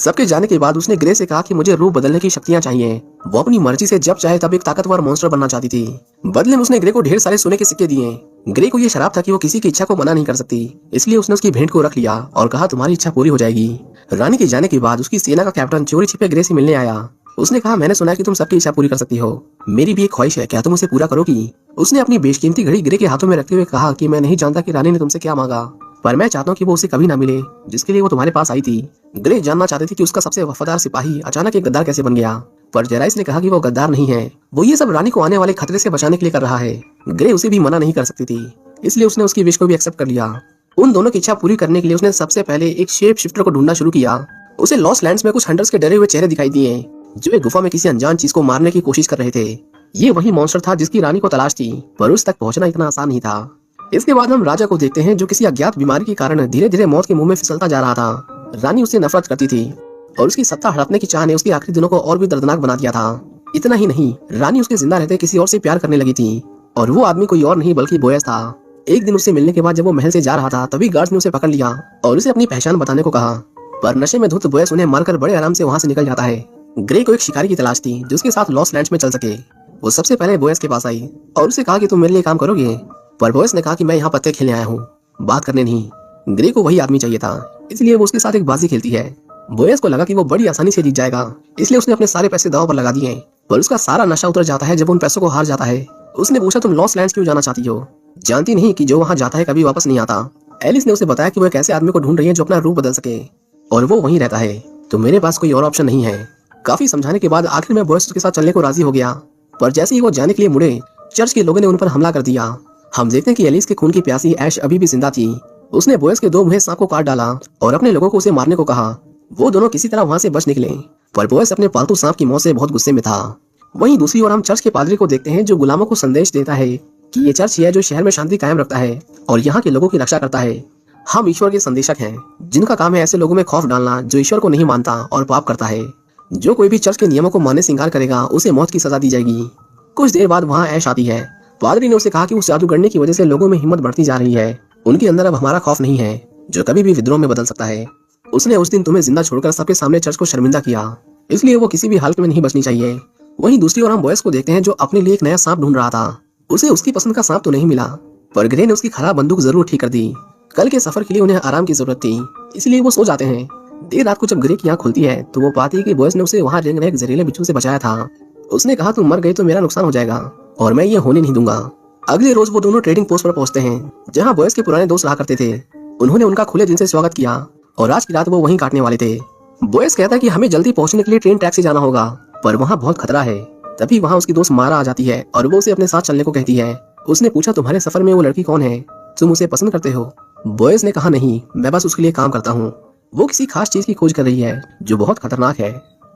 सबके जाने के बाद उसने ग्रे से कहा कि मुझे रूप बदलने की शक्तियां चाहिए। वो अपनी मर्जी से जब चाहे तब एक ताकतवर मॉन्स्टर बनना चाहती थी। बदले में उसने ग्रे को ढेर सारे सोने के सिक्के दिए। ग्रे को ये शराब था कि वो किसी की इच्छा को मना नहीं कर सकती, इसलिए उसने उसकी भेंट को रख लिया और कहा तुम्हारी इच्छा पूरी हो जाएगी। रानी के जाने के बाद उसकी सेना का कैप्टन चोरी छिपे ग्रे से मिलने आया। उसने कहा मैंने सुना कि तुम सबकी इच्छा पूरी कर सकती हो, मेरी भी एक ख्वाहिश है, क्या तुम उसे पूरा करोगी? उसने अपनी बेशकीमती घड़ी ग्रे के हाथों में रखते हुए कहा कि मैं नहीं जानता कि रानी ने तुमसे क्या मांगा, पर मैं चाहता हूँ कि वो उसे कभी ना मिले जिसके लिए वो तुम्हारे पास आई थी। ग्रे जानना चाहती थी कि उसका सबसे वफादार सिपाही अचानक एक गद्दार कैसे बन गया, पर जेराइस ने कहा कि वो गद्दार नहीं है, वो ये सब रानी को आने वाले खतरे से बचाने के लिए कर रहा है। ग्रे उसे भी मना नहीं कर सकती थी, इसलिए उसने उसकी विश को भी एक्सेप्ट कर लिया। उन दोनों की इच्छा पूरी करने के लिए उसने सबसे पहले एक शेप शिफ्टर को ढूंढना शुरू किया। उसे लॉस्ट लैंड्स में कुछ हंटर्स के डरे हुए चेहरे दिखाई दिए जो एक गुफा में किसी अनजान चीज को मारने की कोशिश कर रहे थे। ये वही मॉन्स्टर था जिसकी रानी को तलाश थी, पर उस तक पहुंचना इतना आसान नहीं था। इसके बाद हम राजा को देखते हैं जो किसी अज्ञात बीमारी के कारण धीरे धीरे मौत के मुंह में फिसलता जा रहा था। रानी उससे नफरत करती थी और उसकी सत्ता हड़पने की चाह ने उसके आखिरी दिनों को और भी दर्दनाक बना दिया था। इतना ही नहीं, रानी उसके जिंदा रहते किसी और से प्यार करने लगी थी और वो आदमी कोई और नहीं बल्कि बोयस था। एक दिन उससे मिलने के बाद जब वो महल से जा रहा था तभी गार्ड्स ने उसे पकड़ लिया और उसे अपनी पहचान बताने को कहा, पर नशे में धुत बोयस उन्हें मारकर बड़े आराम से वहाँ से निकल जाता है। ग्रे को एक शिकारी की तलाश थी जो उसके साथ लॉस्ट लैंड्स में चल सके। वो सबसे पहले बोयस के पास आई और उसे कहा कि तुम मेरे लिए काम करोगे, पर बोयस ने कहा कि मैं यहाँ पत्ते खेलने आया हूँ, बात करने नहीं। ग्रे को वही आदमी चाहिए था, इसलिए वो उसके साथ एक बाजी खेलती है। बोयस को लगा कि वो बड़ी आसानी से जीत जाएगा, इसलिए उसने अपने सारे पैसे दांव पर लगा दिए, पर उसका सारा नशा उतर जाता है जब उन पैसों को हार जाता है। उसने पूछा तुम लॉस्ट लैंड्स क्यों जाना चाहती हो, जानती नहीं कि जो वहाँ जाता है कभी वापस नहीं आता। एलिस ने उसे बताया कि वो एक ऐसे आदमी को ढूंढ रही है जो अपना रूप बदल सके और वो वहीं रहता है, तो मेरे पास कोई और ऑप्शन नहीं है। काफी समझाने के बाद आखिर में बोयस उसके साथ चलने को राजी हो गया, पर जैसे ही वो जाने के लिए मुड़े चर्च के लोगों ने उन पर हमला कर दिया। हम देखते हैं कि एलिस के खून की प्यासी ऐश अभी भी जिंदा थी। उसने बोयस के दो मुँहे सांप को काट डाला और अपने लोगों को उसे मारने को कहा। वो दोनों किसी तरह वहाँ से बच निकले, पर बोयस अपने पालतू सांप की मौत से बहुत गुस्से में था। वहीं दूसरी ओर हम चर्च के पादरी को देखते हैं जो गुलामों को संदेश देता है कि ये चर्च है जो शहर में शांति कायम रखता है और यहाँ के लोगों की रक्षा करता है। हम ईश्वर के संदेशक हैं जिनका काम है ऐसे लोगों में खौफ डालना जो ईश्वर को नहीं मानता और पाप करता है। जो कोई भी चर्च के नियमों को मानने से इंकार करेगा उसे मौत की सजा दी जाएगी। कुछ देर बाद वहाँ ऐश आती है। पादरी ने उसे कहा कि उस जादूगरनी की वजह से लोगों में हिम्मत बढ़ती जा रही है, उनके अंदर अब हमारा खौफ नहीं है जो कभी भी विद्रोह में बदल सकता है। उसने उस दिन तुम्हें जिंदा छोड़कर सबके सामने चर्च को शर्मिंदा किया, इसलिए वो किसी भी हालत में नहीं बचनी चाहिए। वहीं दूसरी ओर हम बॉयस को देखते हैं जो अपने लिए एक नया सांप ढूंढ रहा था। उसे उसकी पसंद का सांप तो नहीं मिला, पर ग्रे ने उसकी खराब बंदूक जरूर ठीक कर दी। कल के सफर के लिए उन्हें आराम की जरूरत थी, इसलिए वो सो जाते हैं। देर रात को जब ग्रे की आंख खुलती है तो वो पाती है कि बॉयस ने उसे वहाँ रेंग रहे एक जहरीले बिच्छू से बचाया था। उसने कहा तुम मर गई तो मेरा नुकसान हो जाएगा और मैं ये होने नहीं दूंगा। अगले रोज वो दोनों ट्रेडिंग पोस्ट पर पहुंचते हैं जहां बॉयस के पुराने दोस्त रहा करते थे। उन्होंने उनका खुले दिल से स्वागत किया और आज की रात वो वहीं काटने वाले थे। बॉयस कहता है कि हमें जल्दी पहुंचने के लिए ट्रेन ट्रैक से जाना होगा, पर वहाँ बहुत खतरा है। तभी वहाँ उसकी दोस्त मारा आ जाती है और वो उसे अपने साथ चलने को कहती है। उसने पूछा तुम्हारे सफर में वो लड़की कौन है, तुम उसे पसंद करते हो? बॉयस ने कहा नहीं, मैं बस उसके लिए काम करता हूँ। वो किसी खास चीज की खोज कर रही है जो बहुत खतरनाक है।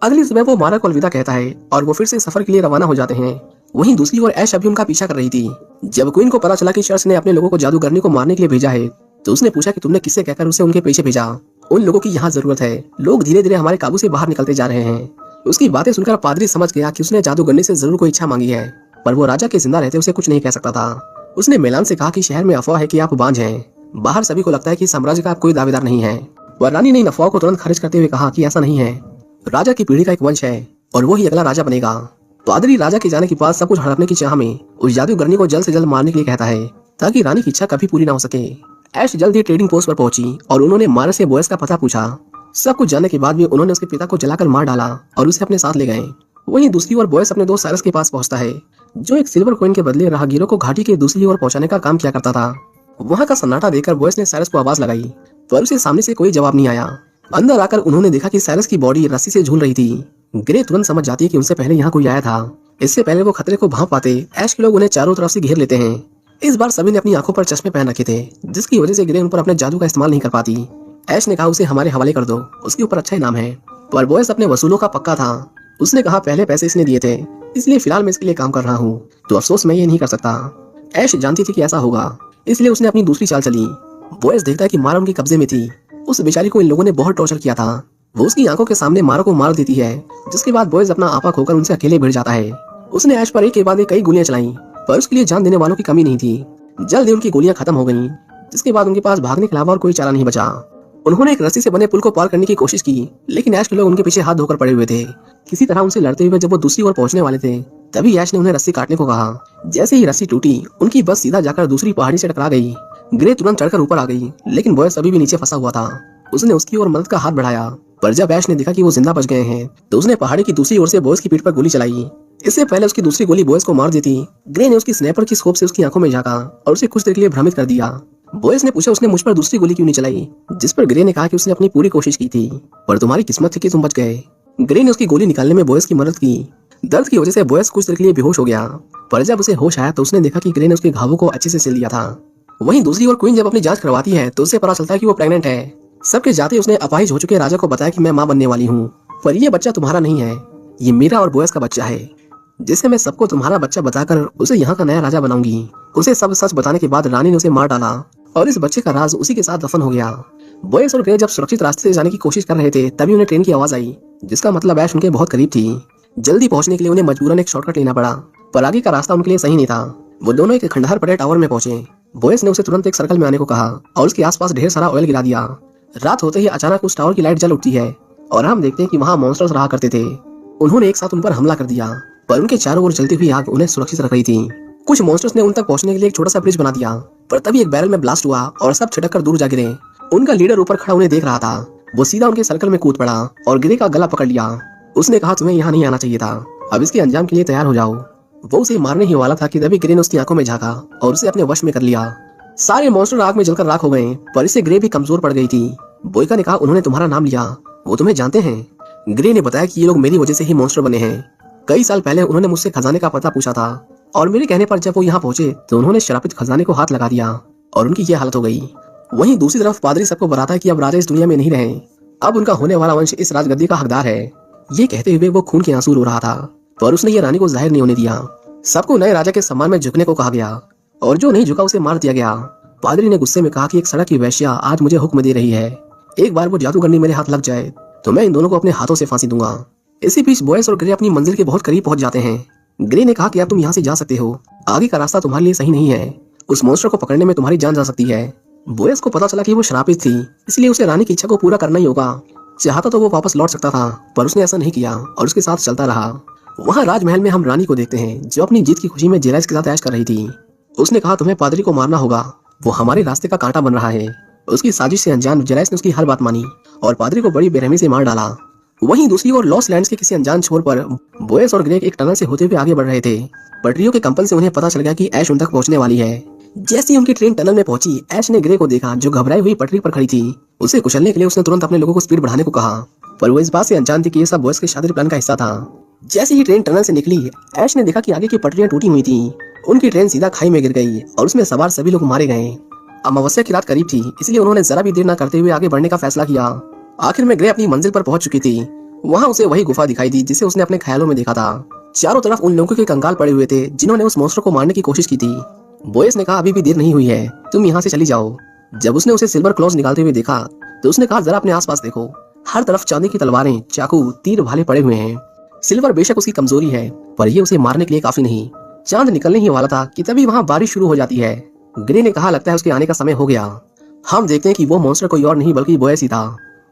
अगली सुबह वो मारा को अलविदा कहता है और वो फिर से सफर के लिए रवाना हो जाते हैं। वहीं दूसरी ओर ऐश अभी उनका पीछा कर रही थी। जब क्वीन को पता चला कि चर्च ने अपने लोगों को जादूगरनी को मारने के लिए भेजा है तो उसने पूछा कि तुमने किससे कहकर उसे उनके पीछे भेजा। उन लोगों की यहाँ जरूरत है, लोग धीरे धीरे हमारे काबू से बाहर निकलते जा रहे हैं। उसकी बातें सुनकर पादरी समझ गया कि उसने जादूगरनी से जरूर कोई इच्छा मांगी है, पर वो राजा के जिंदा रहते उसे कुछ नहीं कह सकता था। उसने मेलान से कहा कि शहर में अफवाह है कि आप बांझ हैं, बाहर सभी को लगता है कि साम्राज्य का कोई दावेदार नहीं है। पर रानी ने इन अफवाह को तुरंत खारिज करते हुए कहा कि ऐसा नहीं है, राजा की पीढ़ी का एक वंश है और वो ही अगला राजा बनेगा। पादरी राजा के जाने के बाद सब कुछ हड़पने की चाह में उस जादूगरनी को जल्द से जल्द मारने के लिए कहता है ताकि रानी की इच्छा कभी पूरी ना हो सके। ऐश जल्द ही ट्रेडिंग पोस्ट पर पहुंची और उन्होंने मारे से बॉयस का पता पूछा। सब कुछ जानने के बाद भी उन्होंने उसके पिता को जलाकर मार डाला और उसे अपने साथ ले गए। वहीं दूसरी ओर बॉयस अपने दोस्त साइरस के पास पहुंचता है जो एक सिल्वर कॉइन के बदले राहगीरों को घाटी के दूसरी ओर पहुंचाने का काम किया करता था। वहाँ का सन्नाटा देखकर बॉयस ने साइरस को आवाज लगाई, पर उसे सामने से कोई जवाब नहीं आया। अंदर आकर उन्होंने देखा कि साइरस की बॉडी रस्सी से झूल रही थी। ग्रे तुरंत समझ जाती है कि उनसे पहले यहाँ कोई आया था। इससे पहले वो खतरे को भांप पाते ऐश के लोग उन्हें चारों तरफ से घेर लेते हैं। इस बार सभी ने अपनी आंखों पर चश्मे पहन रखे थे जिसकी वजह से ग्रे उन पर अपने जादू का इस्तेमाल नहीं कर पाती। ऐश ने कहा उसे हमारे हवाले कर दो, उसके ऊपर अच्छा इनाम है, पर बॉयस अपने वसूलों का पक्का था। उसने कहा पहले पैसे इसने दिए थे, इसलिए फिलहाल मैं इसके लिए काम कर रहा हूँ, तो अफसोस मैं ये नहीं कर सकता। ऐश जानती थी कि ऐसा होगा, इसलिए उसने अपनी दूसरी चाल चली। बॉयस देखता है कि मारा उनके कब्जे में थी। उस बेचारी को इन लोगों ने बहुत टॉर्चर किया था। वो उसकी आंखों के सामने मारा को मार देती है, जिसके बाद बॉयस अपना आपा खोकर उनसे अकेले भिड़ जाता है। उसने ऐश पर एक के बाद एक कई गोलियां चलाई, पर उसके लिए जान देने वालों की कमी नहीं थी। जल्द ही उनकी गोलियां खत्म हो गईं, जिसके बाद उनके पास भागने के अलावा और कोई चारा नहीं बचा। उन्होंने एक रस्सी से बने पुल को पार करने की कोशिश की, लेकिन ऐश के लोग उनके पीछे हाथ धोकर पड़े हुए थे। किसी तरह उनसे लड़ते हुए जब वो दूसरी ओर पहुंचने वाले थे, तभी ऐश ने उन्हें रस्सी काटने को कहा। जैसे ही रस्सी टूटी, उनकी बस सीधा जाकर दूसरी पहाड़ी से टकरा गई। ग्रे तुरंत चढ़कर ऊपर आ गई, लेकिन बॉयस अभी भी नीचे फंसा हुआ था। उसने उसकी ओर मदद का हाथ बढ़ाया, पर जब ऐश ने देखा कि वो जिंदा बच गए हैं, तो उसने पहाड़ी की दूसरी ओर से बॉयस की पीठ पर गोली चलाई। इससे पहले उसकी दूसरी गोली बॉयस को मार देती, ग्रे ने उसकी स्नैपर की स्कोप से उसकी आंखों में झांका और उसे कुछ देर के लिए भ्रमित कर दिया। बॉयस ने पूछा उसने मुझ पर दूसरी गोली क्यों नहीं चलाई, जिस पर ग्रे ने कहा कि उसने अपनी पूरी कोशिश की थी, पर तुम्हारी किस्मत थी कि तुम बच गए। ग्रे ने उसकी गोली निकालने में बॉयस की मदद की। दर्द की वजह से बॉयस कुछ देर के लिए बेहोश हो गया, पर जब उसे होश आया तो उसने देखा कि ग्रे ने उसके घावों को अच्छे से सिल दिया था। वहीं दूसरी ओर क्वीन जब अपनी जांच करवाती है तो उसे पता चलता है कि वो प्रेग्नेंट है। सबके जाते उसने अपाहिज हो चुके राजा को बताया कि मैं मां बनने वाली हूँ, पर ये बच्चा तुम्हारा नहीं है, ये मेरा और बॉयस का बच्चा है, जिसे मैं सबको तुम्हारा बच्चा बताकर उसे यहाँ का नया राजा बनाऊंगी। उसे सब सच बताने के बाद रानी ने उसे मार डाला और इस बच्चे का राज उसी के साथ दफन हो गया। बॉयस और ग्रे जब सुरक्षित रास्ते से जाने की कोशिश कर रहे थे, तभी उन्हें ट्रेन की आवाज आई, जिसका मतलब ऐश उनके बहुत करीब थी। जल्दी पहुंचने के लिए उन्हें मजबूरन एक शॉर्टकट लेना पड़ा, पर आगे का रास्ता उनके लिए सही नहीं था। वो दोनों एक खंडहर पड़े टावर में पहुंचे। बॉयस ने उसे तुरंत एक सर्कल में आने को कहा और उसके आसपास ढेर सारा ऑयल गिरा दिया। रात होते ही अचानक उस टावर की लाइट जल उठती है और हम देखते हैं कि वहाँ मॉन्स्टर्स रहा करते थे। उन्होंने एक साथ उन पर हमला कर दिया, पर उनके चारों ओर जलती हुई आग उन्हें सुरक्षित रख रही थी। कुछ मॉन्स्टर्स ने उन तक पहुंचने के लिए एक छोटा सा ब्रिज बना दिया, पर तभी एक बैरल में ब्लास्ट हुआ और सब छिटक कर दूर जा गिरे। उनका लीडर ऊपर खड़ा उन्हें देख रहा था। वो सीधा उनके सर्कल में कूद पड़ा और ग्रे का गला पकड़ लिया। उसने कहा तुम्हें यहाँ नहीं आना चाहिए था, अब इसके अंजाम के लिए तैयार हो जाओ। वो उसे मारने ही वाला था कि तभी ग्रे ने उसकी आंखों में झांका और उसे अपने वश में कर लिया। सारे मॉन्स्टर आग में जलकर राख हो गए, पर इससे ग्रे भी कमजोर पड़ गई थी। बोयका ने कहा उन्होंने तुम्हारा नाम लिया, वो तुम्हें जानते हैं। ग्रे ने बताया कि ये लोग मेरी वजह से ही मॉन्स्टर बने हैं। कई साल पहले उन्होंने मुझसे खजाने का पता पूछा था और मेरे कहने पर जब वो यहाँ पहुंचे तो उन्होंने श्रापित खजाने को हाथ लगा दिया और उनकी ये हालत हो गई। वहीं दूसरी तरफ पादरी सबको बताता है कि अब राजा इस दुनिया में नहीं रहे, अब उनका होने वाला वंश इस राजगद्दी का हकदार है। ये कहते हुए वो खून के आंसू रो रहा था, पर उसने ये रानी को जाहिर नहीं होने दिया। सबको नए राजा के सम्मान में झुकने को कहा गया और जो नहीं झुका उसे मार दिया गया। पादरी ने गुस्से में कहा कि एक सड़क की वैश्या आज मुझे हुक्म दे रही है, एक बार वो जादूगरनी मेरे हाथ लग जाए तो मैं इन दोनों को अपने हाथों से फांसी दूंगा। इसी बीच बॉयस और ग्रे अपनी मंजिल के बहुत करीब पहुंच जाते हैं। ग्रे ने कहा कि अब तुम यहाँ से जा सकते हो, आगे का रास्ता तुम्हारे लिए सही नहीं है, उस मॉन्स्टर को पकड़ने में तुम्हारी जान जा सकती है। बॉयस को पता चला कि वो श्रापित थी, इसलिए उसे रानी की इच्छा को पूरा करना ही होगा। चाहता तो वो वापस लौट सकता था, पर उसने ऐसा नहीं किया और उसके साथ चलता रहा। वहाँ राजमहल में हम रानी को देखते हैं, जो अपनी जीत की खुशी में जेराइस के साथ ऐश कर रही थी। उसने कहा तुम्हें पादरी को मारना होगा, वो हमारे रास्ते का कांटा बन रहा है। उसकी साजिश से अनजान जेराइस ने उसकी हर बात मानी और पादरी को बड़ी बेरहमी से मार डाला। वहीं दूसरी ओर लॉस लैंड्स के किसी अनजान छोर पर बॉयस और ग्रे एक टनल से होते हुए आगे बढ़ रहे थे। पटरियों के कंपन से उन्हें पता चल गया कि ऐश उन तक पहुंचने वाली है। जैसे ही उनकी ट्रेन टनल में पहुंची, ऐश ने ग्रे को देखा जो घबराई हुई पटरी पर खड़ी थी। उसे कुचलने के लिए उसने तुरंत अपने लोगों को स्पीड बढ़ाने को कहा, पर वो इस बात से अनजान थी कि ये सब बॉयस के शादी प्लान का हिस्सा था। जैसे ही ट्रेन टनल से निकली, ऐश ने देखा कि आगे की पटरियां टूटी हुई थी। उनकी ट्रेन सीधा खाई में गिर गई और उसमें सवार सभी लोग मारे गए। अमावस्या की रात करीब थी, इसलिए उन्होंने जरा भी देर न करते हुए आगे बढ़ने का फैसला किया। आखिर में ग्रे अपनी मंजिल पर पहुंच चुकी थी। वहाँ उसे वही गुफा दिखाई दी जिसे उसने अपने ख्यालों में देखा था। चारों तरफ उन लोगों के कंकाल पड़े हुए थे जिन्होंने उस मॉन्स्टर को मारने की कोशिश की थी। बॉयस ने कहा अभी भी देर नहीं हुई है, तुम यहाँ से चली जाओ। जब उसने उसे सिल्वर क्लॉज निकालते हुए देखा तो उसने कहा जरा अपने आसपास देखो, हर तरफ चांदी की तलवारें, चाकू, तीर भाले पड़े हुए हैं। सिल्वर बेशक उसकी कमजोरी है, पर ये उसे मारने के लिए काफी नहीं। चांद निकलने ही वाला था कि तभी वहाँ बारिश शुरू हो जाती है। ग्रे ने कहा लगता है उसके आने का समय हो गया। हम देखते हैं कि वो मॉन्स्टर कोई और नहीं बल्कि बॉयस ही था।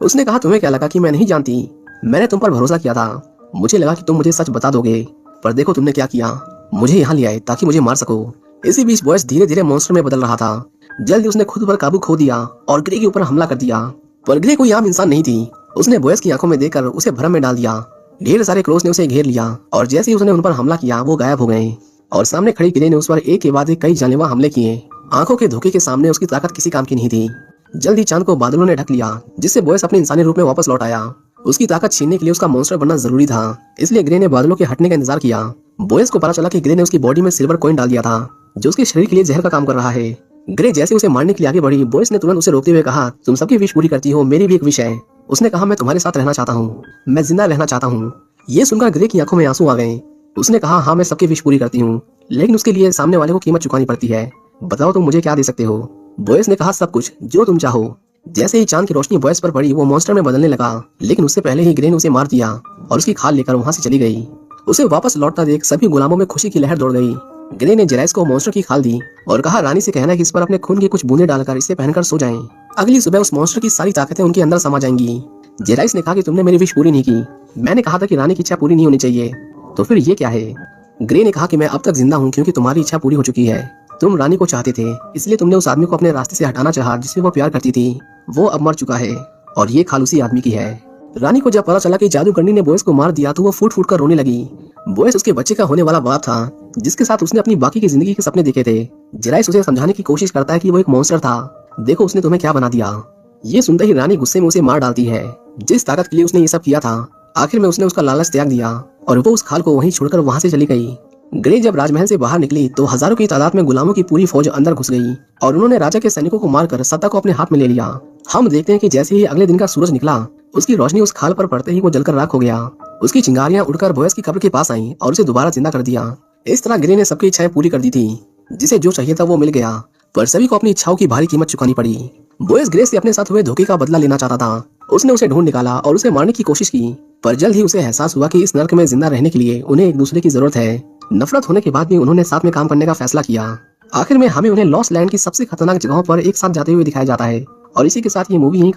उसने कहा तुम्हें क्या लगा कि मैं नहीं जानती? मैंने तुम पर भरोसा किया था, मुझे लगा कि तुम मुझे सच बता दोगे, पर देखो तुमने क्या किया, मुझे यहाँ ले आए ताकि मुझे मार सको। इसी बीच बॉयस धीरे धीरे मॉन्स्टर में बदल रहा था। जल्दी उसने खुद पर काबू खो दिया और ग्रे के ऊपर हमला कर दिया, पर ग्रे कोई आम इंसान नहीं थी। उसने बॉयस की आंखों में देखकर उसे भ्रम में डाल दिया। ढेर सारे क्रोस ने उसे घेर लिया और जैसे ही उसने उन पर हमला किया वो गायब हो गए और सामने खड़ी ग्रे ने उस पर एक के बाद एक कई जानलेवा हमले किए। आंखों के धोखे के सामने उसकी ताकत किसी काम की नहीं थी। जल्दी चांद को बादलों ने ढक लिया, जिससे बॉयस अपने इंसानी रूप में वापस लौट आया। उसकी ताकत छीनने के लिए उसका मॉन्स्टर बनना जरूरी था, इसलिए ग्रे ने बादलों के हटने का इंतजार किया। बॉयस को पता चला कि ग्रे ने उसकी बॉडी में सिल्वर कॉइन डाल दिया था, जो उसके शरीर के लिए जहर का काम कर रहा है। ग्रे जैसे उसे मारने के लिए आगे बढ़ी, बॉयस ने तुरंत उसे रोकते हुए कहा तुम सबकी विश पूरी करती हो, मेरी भी एक विश है। उसने कहा मैं तुम्हारे साथ रहना चाहता हूँ, मैं जिंदा रहना चाहता हूँ। ये सुनकर ग्रे की आंखों में आंसू आ गए। उसने कहा हाँ मैं सबकी विश पूरी करती हूँ, लेकिन उसके लिए सामने वाले को कीमत चुकानी पड़ती है। बताओ तुम मुझे क्या दे सकते हो? बॉयस ने कहा सब कुछ जो तुम चाहो। जैसे ही चांद की रोशनी बॉयस पर पड़ी वो मॉन्स्टर में बदलने लगा, लेकिन उससे पहले ही ग्रे ने उसे मार दिया और उसकी खाल लेकर वहाँ से चली गई। उसे वापस लौटता देख सभी गुलामों में खुशी की लहर दौड़ गई। ग्रे ने जेराइस को मॉन्स्टर की खाल दी और कहा रानी से कहना कि इस पर अपने खून की कुछ बूंदें डालकर इसे पहनकर सो जाएं। अगली सुबह उस मॉन्स्टर की सारी ताकतें उनके अंदर समा जाएंगी। जेराइस ने कहा कि तुमने मेरी विश पूरी नहीं की। मैंने कहा था कि रानी की इच्छा पूरी नहीं होनी चाहिए, तो फिर ये क्या है? ग्रे ने कहा कि मैं अब तक जिंदा हूँ क्योंकि तुम्हारी इच्छा पूरी हो चुकी है। तुम रानी को चाहते थे, इसलिए तुमने उस आदमी को अपने रास्ते से हटाना चाहा जिससे वो प्यार करती थी। वो अब मर चुका है और ये खाल उसी आदमी की है। रानी को जब पता चला कि जादूगरनी ने बोयस को मार दिया तो वो फूट फूट कर रोने लगी। बोयस उसके बच्चे का होने वाला बाप था जिसके साथ उसने अपनी बाकी की जिंदगी के सपने देखे थे। जेराइस उसे समझाने की कोशिश करता है कि वो एक मॉन्स्टर था, देखो उसने तुम्हें क्या बना दिया। ये सुनते ही रानी गुस्से में उसे मार डालती है। जिस ताकत के लिए उसने ये सब किया था, आखिर में उसने उसका लालच त्याग दिया और वो उस खाल को वहीं छोड़कर वहां से चली गई। ग्रे जब राजमहल से बाहर निकली तो हजारों की तादाद में गुलामों की पूरी फौज अंदर घुस गई और उन्होंने राजा के सैनिकों को मारकर सत्ता को अपने हाथ में ले लिया। हम देखते हैं कि जैसे ही अगले दिन का सूरज निकला, उसकी रोशनी उस खाल पर पड़ते ही वो जलकर राख हो गया। उसकी चिंगारियां उड़कर बोयस की कब्र के पास आईं और उसे दोबारा जिंदा कर दिया। इस तरह ग्रे ने सबकी इच्छाएं पूरी कर दी थी। जिसे जो चाहिए था वो मिल गया, पर सभी को अपनी इच्छाओं की भारी कीमत चुकानी पड़ी। बोयस ग्रे से अपने साथ हुए धोखे का बदला लेना चाहता था। उसने उसे ढूंढ निकाला और उसे मारने की कोशिश की, पर जल्द ही उसे एहसास हुआ कि इस नर्क में जिंदा रहने के लिए उन्हें एक दूसरे की जरूरत है। नफरत होने के बाद भी उन्होंने साथ में काम करने का फैसला किया। आखिर में हमें उन्हें लॉस्ट लैंड की सबसे खतरनाक जगहों पर एक साथ जाते हुए दिखाया जाता है। और इसी के साथ ये मूवी यहीं